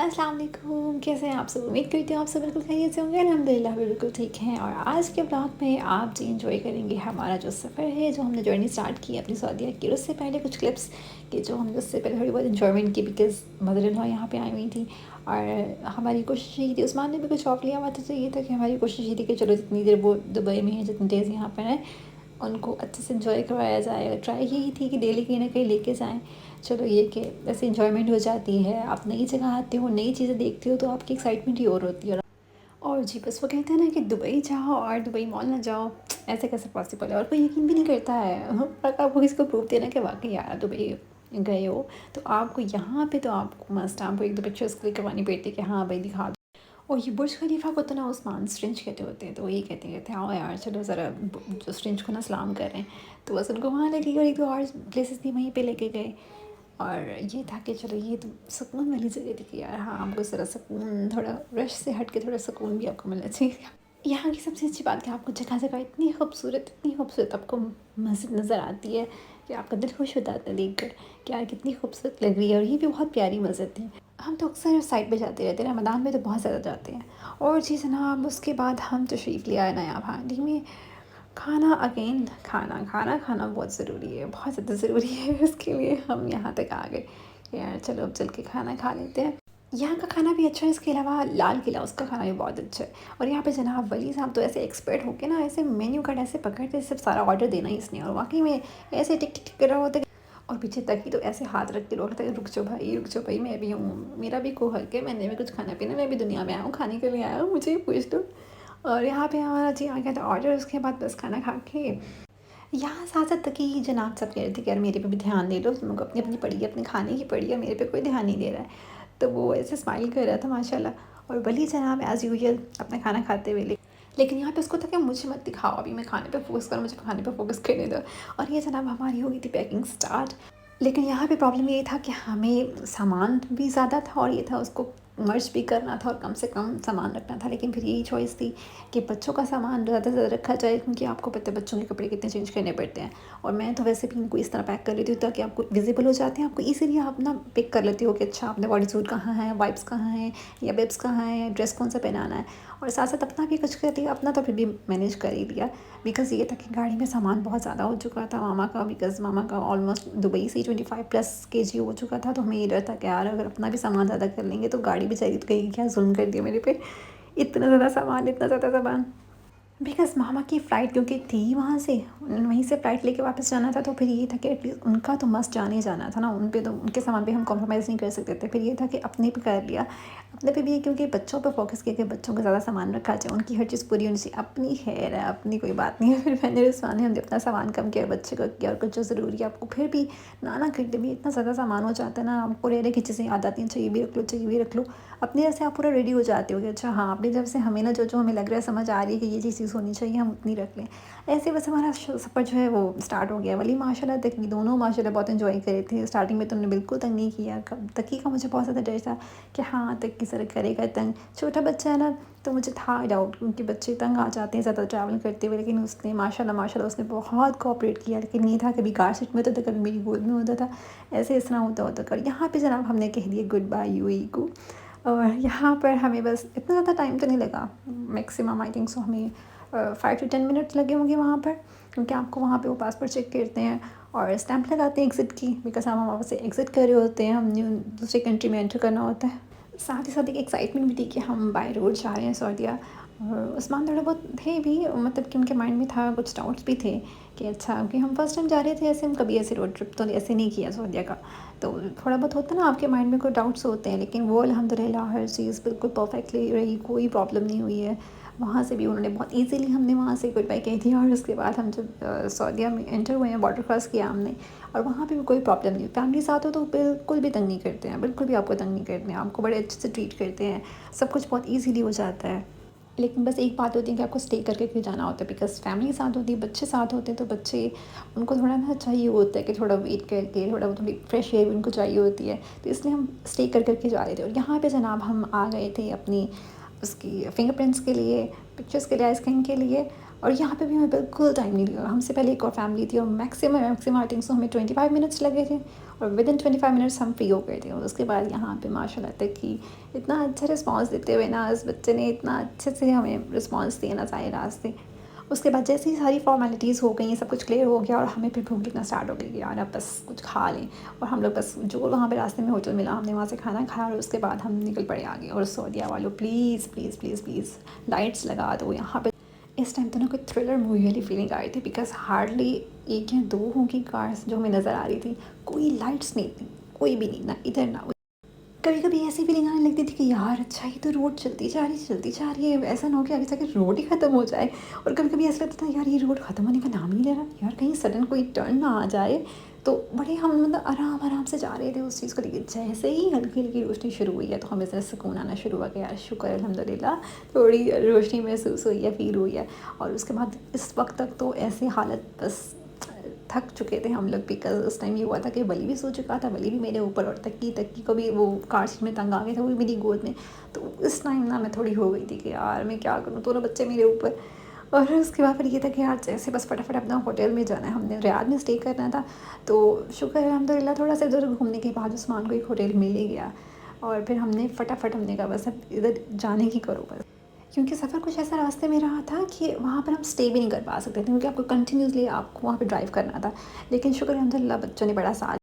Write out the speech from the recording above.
अस्सलाम वालेकुम, कैसे हैं आप सब? उम्मीद करती हूँ आप सब बिल्कुल खैरियत से होंगे। अल्हम्दुलिल्लाह बिल्कुल ठीक हैं। और आज के ब्लॉग में आप जी एंजॉय करेंगे हमारा जो सफ़र है, जो हमने जर्नी स्टार्ट की अपनी सऊदीया की। उससे पहले कुछ क्लिप्स कि जो हमने उससे पहले थोड़ी बहुत इन्जॉयमेंट की, बिकॉज़ मदर इन लॉ यहाँ पे आई हुई थी। और हमारी कोशिश यही थी, उस्मान ने भी कुछ ऑफ लिया हुआ था, तो ये था कि हमारी कोशिश ये थी कि चलो जितनी देर वो दुबई में है, जितनी देर यहाँ पर है, उनको अच्छे से इंजॉय करवाया जाए। और ट्राई यही थी कि डेली कहीं ना कहीं लेके जाएं। चलो ये कि वैसे इंजॉयमेंट हो जाती है, आप नई जगह आते हो, नई चीज़ें देखते हो, तो आपकी एक्साइटमेंट ही और होती है। और जी बस वो कहते हैं ना कि दुबई जाओ और दुबई मॉल ना जाओ, ऐसे कैसे पॉसिबल है? और कोई यकीन भी नहीं करता है। पर आपको किसी को प्रूफ देना कि वाकई यार दुबई गए हो, तो आपको यहाँ पे तो आपको मस्ट आपको एक दो पिक्चर्स क्लिक करवानी पड़ती है कि हाँ भाई दिखा दो। और ये बुर्ज खलीफा को तो ना उस्मान स्ट्रेंज कहते होते हैं, तो वही कहते हैं आओ यार चलो ज़रा जो स्ट्रेंज को ना सलाम कर रहे हैं। तो बस उनको वहाँ लेके गए और एक दो और प्लेसेस थी वहीं पे लेके गए। और ये था कि चलो ये तो सुकून वाली जगह थी कि यार हाँ आपको ज़रा सुकून, थोड़ा रश से हट के थोड़ा सुकून भी आपको मिलना चाहिए। यहाँ की सबसे अच्छी बात कि आपको जगह जगह इतनी खूबसूरत आपको मस्जिद नज़र आती है कि आपका दिल खुश हो जाता है देख कर कि यार कितनी खूबसूरत लग रही है। और ये भी बहुत प्यारी मस्जिद थी। हम तो अक्सर साइड पे जाते रहते हैं, रमज़ान में तो बहुत ज़्यादा जाते हैं। और जी जनाब उसके बाद हम तशरीफ़ ले आए नया भांडी में। खाना अगेन खाना खाना खाना बहुत ज़रूरी है, बहुत ज़्यादा ज़रूरी है। उसके लिए हम यहाँ तक आ गए कि यार चलो अब चल के खाना खा लेते हैं। यहाँ का खाना भी अच्छा है, इसके अलावा लाल किला उसका खाना भी बहुत अच्छा है। और यहाँ पे जनाब वली साहब तो ऐसे एक्सपर्ट होके ना ऐसे मेन्यू कार्ड ऐसे पकड़ते सिर्फ सारा ऑर्डर देना ही इसने, और वाकई में ऐसे टिक टिक टिक कर रहा होता है। और पीछे तक ही तो ऐसे हाथ रख के रोकता है, रुक जाओ भाई मैं भी हूँ, मेरा भी को हक है, मैंने भी कुछ खाना पीना, मैं भी दुनिया में आया हूँ, खाने के लिए आया हूँ, मुझे ही पूछ दो। और यहाँ पे हमारा जी आ गया था ऑर्डर। उसके बाद बस खाना खा के यहाँ साथ-साथ तक ही जनाब सब कह रहे थे कि यार मेरे पे भी ध्यान दे लो, तुमको अपनी-अपनी पड़ी है, अपने खाने की पड़ी है, मेरे पे कोई ध्यान नहीं दे रहा है। तो वो ऐसे स्माइल कर रहा था माशाल्लाह। और वली जनाब एज़ यूजुअल अपना खाना खाते हुए लेकिन यहाँ पे उसको था कि मुझे मत दिखाओ, अभी मैं खाने पे फ़ोकस करूँ, मुझे खाने पे फ़ोकस करने दो। और ये जनाब हमारी हो गई थी पैकिंग स्टार्ट। लेकिन यहाँ पे प्रॉब्लम ये था कि हमें सामान भी ज़्यादा था और ये था उसको मर्ज भी करना था और कम से कम सामान रखना था। लेकिन फिर यही चॉइस थी कि बच्चों का सामान ज़्यादा से ज़्यादा रखा जाए, क्योंकि आपको पता है बच्चों के कपड़े कितने चेंज करने पड़ते हैं। और मैं तो वैसे भी इनको इस तरह पैक कर लेती हूँ ताकि आपको विजिबल हो जाते हैं, आपको ईज़िली आप ना पिक कर लेती हो कि अच्छा आपने बॉडी सूट कहाँ है, वाइप्स कहाँ हैं, या बिब्स कहाँ हैं, ड्रेस कौन सा पहनाना है। और साथ साथ अपना भी कुछ कर लिया, अपना तो फिर भी मैनेज कर ही लिया। बिकॉज़ ये था कि गाड़ी में सामान बहुत ज़्यादा हो चुका था मामा का, बिकॉज़ मामा का ऑलमोस्ट दुबई से 25+ kg हो चुका था। तो हमें ये डर था कि यार अगर अपना भी सामान ज़्यादा कर लेंगे तो गाड़ी बेचारी तो कहेगी क्या जुल्म कर दिया मेरे पे, इतना ज़्यादा सामान, इतना ज़्यादा सामान। बिकॉज़ मामा की फ़्लाइट क्योंकि थी वहाँ से, वहीं से फ़्लाइट लेके वापस जाना था, तो फिर ये था कि एटलीस्ट उनका तो मस्ट जाने ही जाना था ना, उन पे तो उनके सामान पे हम कॉम्प्रोमाइज़ नहीं कर सकते थे। फिर ये था कि अपने पे कर लिया, अपने पे भी क्योंकि बच्चों पे फ़ोकस किया कि बच्चों का ज़्यादा सामान रखा जाए, उनकी हर चीज़ पूरी होनी चाहिए। अपनी खैर है, अपनी कोई बात नहीं है। फिर मैंने उस्मान ने हमने अपना सामान कम किया, बच्चे का किया, और कुछ जो ज़रूरी है आपको फिर भी ना करके भी इतना ज़्यादा सामान हो जाता है ना, आपको रह की चीज़ें याद आती हैं, अच्छा ये भी रख लो, अच्छा ये भी रख लो। अपनी तरफ से आप पूरा रेडी हो जाते हो कि अच्छा हाँ अपनी तरफ से हमें ना जो हमें लग रहा है, समझ आ रही है कि ये चीज़ होनी चाहिए, हम उतनी रख लें। ऐसे बस हमारा सफ़र जो है वो स्टार्ट हो गया। वली माशाल्लाह तक भी दोनों माशाल्लाह बहुत एंजॉय करे थे। स्टार्टिंग में तो उन्होंने बिल्कुल तंग नहीं किया, तकी का मुझे बहुत ज़्यादा डर था कि हाँ तकी सर करेगा तंग, छोटा बच्चा है ना, तो मुझे था डाउट क्योंकि बच्चे तंग आ जाते हैं ज़्यादा ट्रैवल करते हुए। लेकिन उसने माशाल्लाह उसने बहुत कोऑपरेट किया। लेकिन ये था कभी कार सीट में होता था, कभी मेरी गोद में होता था, ऐसे इस तरह होता कर यहाँ पे जनाब हमने कह दिया गुड बाय यूएई को। और यहाँ पर हमें बस इतना ज़्यादा टाइम तो नहीं लगा, मैक्सिमम आई थिंक सो हमें 5 to 10 मिनट लगे होंगे वहाँ पर, क्योंकि आपको वहाँ पे वो पासपोर्ट चेक करते हैं और स्टैंप लगाते हैं एग्ज़िट की, बिकॉज हम वहाँ से एग्ज़िट कर रहे होते हैं, हमने दूसरे कंट्री में एंटर करना होता है। साथ ही साथ एक एक्साइटमेंट भी थी कि हम बाय रोड जा रहे हैं सऊदीया। और उस्मान थोड़ा बहुत थे भी, मतलब कि उनके माइंड में था, कुछ डाउट्स भी थे कि अच्छा कि हम फर्स्ट टाइम जा रहे थे, ऐसे हम कभी ऐसे रोड ट्रिप तो ऐसे नहीं किया सऊदीया का, तो थोड़ा बहुत होता है ना आपके माइंड में कोई डाउट्स होते हैं। लेकिन वो अल्हम्दुलिल्लाह हर चीज़ बिल्कुल परफेक्टली रही, कोई प्रॉब्लम नहीं हुई है। वहाँ से भी उन्होंने बहुत ईज़िली हमने वहाँ से गुड बाय कह दिया। और उसके बाद हम जब सऊदीया में एंटर हुए हैं, बॉर्डर क्रॉस किया हमने, और वहाँ पे भी कोई प्रॉब्लम नहीं हुई। फैमिली साथ हो तो बिल्कुल भी तंग नहीं करते हैं, बिल्कुल भी आपको तंग नहीं करते हैं, आपको बड़े अच्छे से ट्रीट करते हैं, सब कुछ बहुत ईज़िली हो जाता है। लेकिन बस एक बात होती है कि आपको स्टे करके फिर जाना होता है, बिकॉज़ फैमिली साथ होती है, बच्चे साथ होते हैं, तो बच्चे उनको थोड़ा ना चाहिए होता है कि थोड़ा वेट करके, थोड़ी फ्रेश एयर उनको चाहिए होती है, तो इसलिए हम स्टे करके जा रहे थे। और यहाँ पे जनाब हम आ गए थे अपनी उसकी फिंगरप्रिंट्स के लिए, पिक्चर्स के लिए, स्कैन के लिए। और यहाँ पे भी हमें बिल्कुल टाइम नहीं लगा। हमसे पहले एक और फैमिली थी और मैक्सिमम आई थिंक सो हमें 25 मिनट्स लगे थे और विदिन 25 मिनट्स हम फ्री हो गए थे। और उसके बाद यहाँ पे माशाल्लाह तक कि इतना अच्छा रिस्पांस देते हुए ना उस बच्चे ने इतना अच्छे से हमें रिस्पांस दिया ना सारे रास्ते। उसके बाद जैसे ही सारी फॉर्मेलिटीज़ हो गई, सब कुछ क्लियर हो गया और हमें फिर भूख लगना स्टार्ट हो गई कि यार अब बस कुछ खा लें। और हम लोग बस जो वहाँ पे रास्ते में होटल मिला हमने वहाँ से खाना खाया और उसके बाद हम निकल पड़े आगे। और सऊदीया वालों please please please please lights लगा दो यहाँ पे। इस टाइम तो ना कोई थ्रिलर मूवी वाली फीलिंग आ रही थी बिकॉज हार्डली एक या दो होंगी कार्स जो हमें नज़र आ रही थी। कोई लाइट्स नहीं थी, कोई भी नहीं, ना इधर ना उधर। कभी कभी ऐसी फीलिंग आने लगती थी कि यार अच्छा ही तो रोड चलती जा रही है, ऐसा ना हो कि आगे जाके रोड ही ख़त्म हो जाए। और कभी कभी ऐसा लगता था यार ये रोड ख़त्म होने का नाम ही नहीं ले रहा, यार कहीं सडन कोई टर्न ना आ जाए। तो बड़े हम मतलब आराम आराम से जा रहे थे उस चीज़ को लेकर। जैसे ही हल्की हल्की रोशनी शुरू हुई है तो हमें ज़रा सुकून आना शुरू हुआ कि यार शुक्र है अल्हम्दुलिल्लाह थोड़ी रोशनी महसूस हुई है, फील हुई है। और उसके बाद इस वक्त तक तो ऐसी हालत बस थक चुके थे हम लोग बिकॉज उस टाइम ये हुआ था कि वली भी सो चुका था, वली भी मेरे ऊपर और तक्की को भी वो कार सीट में तंग आ गए थे, वो भी मेरी गोद में। तो इस टाइम ना मैं थोड़ी हो गई थी कि यार मैं क्या करूँ, दोनों बच्चे मेरे ऊपर। और उसके बाद फिर ये था कि यार जैसे बस फटाफट अपना होटल में जाना है, हमने रियाद में स्टे करना था। तो शुक्र है अल्हम्दुलिल्लाह थोड़ा सा इधर घूमने के बाद उस्मान को एक होटल मिल ही गया। और फिर हमने फटाफट हमने कहा बस अब इधर जाने की करो बस। क्योंकि सफ़र कुछ ऐसा रास्ते में रहा था कि वहाँ पर हम स्टे भी नहीं कर पा सकते थे क्योंकि आपको कंटिन्यूसली आपको वहाँ पे ड्राइव करना था। लेकिन शुक्र है अल्हम्दुलिल्लाह बच्चों ने बड़ा साथ